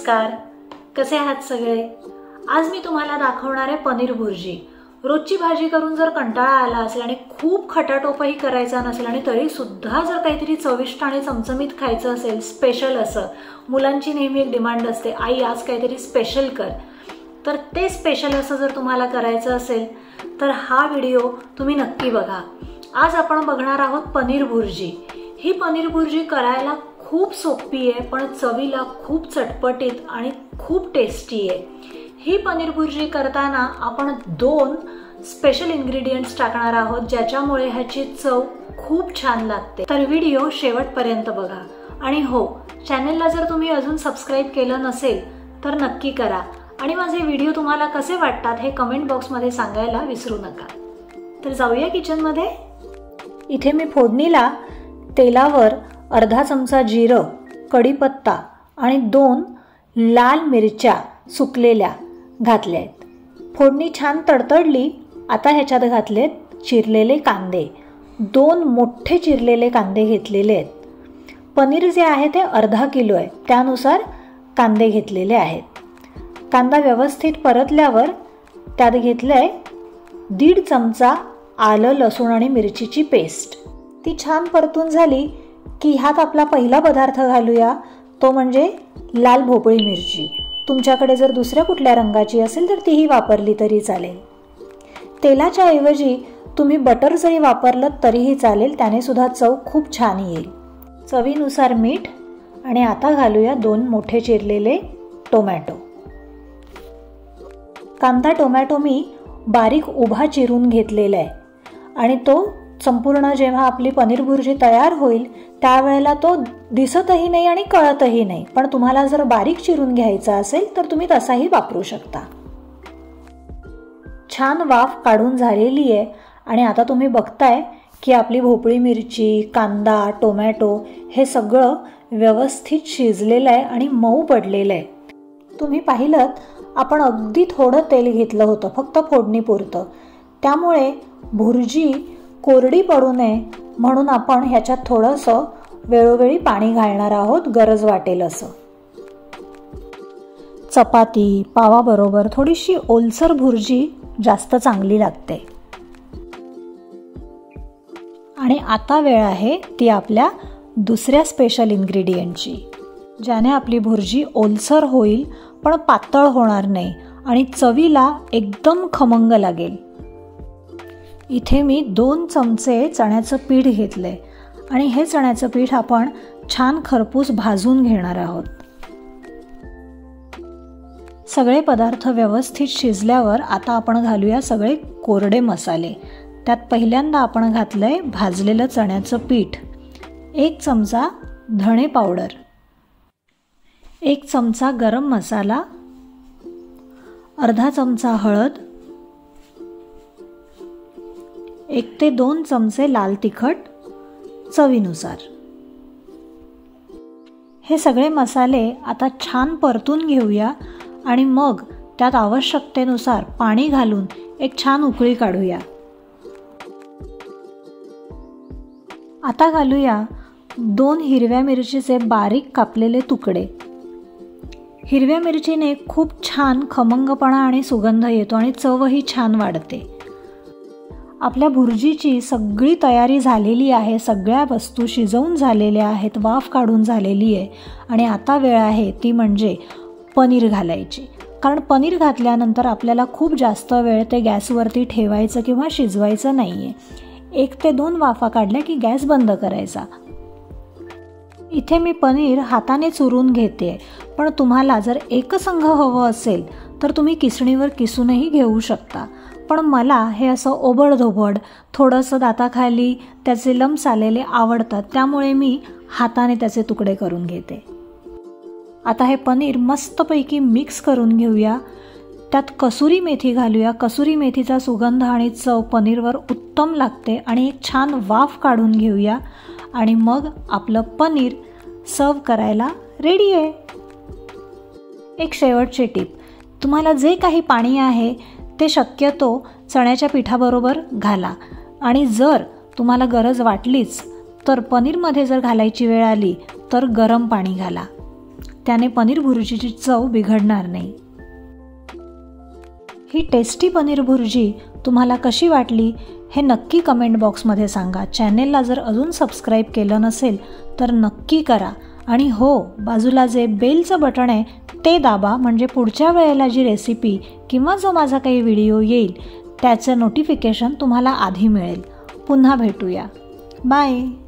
नमस्कार, कसे आहात सगळे? आज मी तुम्हाला दाखवणार आहे पनीर भुर्जी। रोजची भाजी करून जर कंटाळा आला असेल आणि खूप खटाटोपही करायचा नसेल आणि तरी सुद्धा जर काहीतरी चविष्ट आणि चमचमीत खायचं असेल, स्पेशल असं, मुलांची नेहमी एक डिमांड असते, आई आज काहीतरी स्पेशल कर। तर ते स्पेशल असं जर तुम्हाला करायचं असेल तर हा व्हिडिओ तुम्ही नक्की बघा। आज आपण बघणार आहोत पनीर भुर्जी। ही पनीर भुर्जी करायला खूप सोपी आहे, पण चवीला खूप चटपटीत आणि खूप टेस्टी आहे। ही पनीर भुर्जी करताना आपण 2 स्पेशल इंग्रेडिएंट्स टाकणार आहोत, ज्याच्यामुळे ह्याची चव खूप छान लागते। तर व्हिडिओ शेवटपर्यंत बघा आणि हो, चॅनलला जर तुम्ही अजून सबस्क्राइब केलं नसेल तर नक्की करा आणि माझे व्हिडिओ तुम्हाला कसे वाटतात हे कमेंट बॉक्समध्ये सांगायला विसरू नका। तर जाऊया किचनमध्ये। इथे मी फोडणीला तेलावर अर्धा चमचा जिरं, कढीपत्ता आणि 2 लाल मिरच्या सुकलेल्या घातल्या आहेत। फोडणी छान तडतडली। आता ह्याच्यात घातलेत चिरलेले कांदे। 2 मोठे चिरलेले कांदे घेतलेले आहेत। पनीर जे आहे ते अर्धा किलो आहे, त्यानुसार कांदे घेतलेले आहेत। कांदा व्यवस्थित परतल्यावर त्यात घेतलंय 1.5 चमचा आलं, लसूण आणि मिरचीची पेस्ट। ती छान परतून झाली की ह्यात आपला पहिला पदार्थ घालूया, तो म्हणजे लाल भोपळी मिरची। तुमच्याकडे जर दुसऱ्या कुठल्या रंगाची असेल तर तीही वापरली तरी चालेल। तेलाच्या ऐवजी तुम्ही बटर जरी वापरलं तरीही चालेल, त्याने सुद्धा चव खूप छान येईल। चवीनुसार मीठ आणि आता घालूया 2 मोठे चिरलेले टोमॅटो। कांदा टोमॅटो मी बारीक उभा चिरून घेतलेला आहे आणि तो संपूर्ण जेव्हा आपली पनीर भुर्जी तयार होईल त्यावेळेला तो दिसतही नाही आणि कळतही नाही, पण तुम्हाला जर बारीक चिरून घ्यायचा असेल तर तुम्ही तसाही वापरू शकता। छान वाफ काढून झालेली आहे आणि आता तुम्ही बघताय की आपली भोपळी मिरची, कांदा, टोमॅटो हे सगळं व्यवस्थित शिजलेलं आहे आणि मऊ पडलेलं आहे। तुम्ही पाहिलं आपण अगदी थोडं तेल घेतलं होतं, फक्त फोडणीपुरतं, त्यामुळे भुर्जी कोरडी पडू नये म्हणून आपण ह्याच्यात थोडंसं वेळोवेळी पाणी घालणार आहोत, गरज वाटेल असं। चपाती, पावाबरोबर थोडीशी ओलसर भुर्जी जास्त चांगली लागते। आणि आता वेळ आहे ती आपल्या दुसऱ्या स्पेशल इंग्रेडिएंटची, ज्याने आपली भुर्जी ओलसर होईल पण पातळ होणार नाही आणि चवीला एकदम खमंग लागेल। इथे मी 2 चमचे चण्याचं पीठ घेतलंय आणि हे चण्याचं पीठ आपण छान खरपूस भाजून घेणार आहोत। सगळे पदार्थ व्यवस्थित शिजल्यावर आता आपण घालूया सगळे कोरडे मसाले। त्यात पहिल्यांदा आपण घातलंय भाजलेलं चण्याचं पीठ, 1 चमचा धणे पावडर, 1 चमचा गरम मसाला, अर्धा चमचा हळद, 1 ते 2 चमचे लाल तिखट चवीनुसार। हे सगळे मसाले आता छान परतून घेऊया आणि मग त्यात आवश्यकतेनुसार पाणी घालून एक छान उकळी काढूया। आता घालूया 2 हिरव्या मिरचीचे बारीक कापलेले तुकडे। हिरव्या मिरचीने खूप छान खमंगपणा आणि सुगंध येतो आणि चवही छान वाढते। आपल्या भुर्जीची सगळी तयारी झालेली आहे, सगळ्या वस्तू शिजवून झालेल्या आहेत, वाफ काढून झालेली आहे आणि आता वेळ आहे ती म्हणजे पनीर घालायची। कारण पनीर घातल्यानंतर आपल्याला खूप जास्त वेळ ते गॅसवरती ठेवायचं किंवा शिजवायचं नाही आहे। 1 ते 2 वाफा काढल्या की गॅस बंद करायचा। इथे मी पनीर हाताने चुरून घेते, पण तुम्हाला जर एकसंघ हवं असेल तर तुम्ही किसणीवर किसूनही घेऊ शकता, पण मला हे असं ओबडधोबड थोडंसं दाताखाली त्याचे लम्स आलेले आवडतात, त्यामुळे मी हाताने त्याचे तुकडे करून घेते। आता हे पनीर मस्तपैकी मिक्स करून घेऊया। त्यात कसुरी मेथी घालूया। कसुरी मेथीचा सुगंध आणि चव पनीरवर उत्तम लागते आणि एक छान वाफ काढून घेऊया आणि मग आपलं पनीर सर्व करायला रेडी आहे। एक शेवटची टिप, तुम्हाला जे काही पाणी आहे ते शक्यतो चण्याच्या पिठाबरोबर घाला आणि जर तुम्हाला गरज वाटलीच तर पनीरमध्ये जर घालायची वेळ आली तर गरम पाणी घाला। त्याने पनीर भुर्जीची चव बिघडणार नाही. ही टेस्टी पनीर भुर्जी तुम्हाला कशी वाटली हे नक्की कमेंट बॉक्समध्ये सांगा. चॅनेलला जर अजून सबस्क्राईब केलं नसेल तर नक्की करा. आणि हो, बाजूला जे बेलचं बटन आहे ते दाबा, म्हणजे पुढच्या वेळेला जी रेसिपी किंवा जो माझा काही व्हिडिओ येईल त्याचं नोटिफिकेशन तुम्हाला आधी मिळेल. पुन्हा भेटूया. बाय.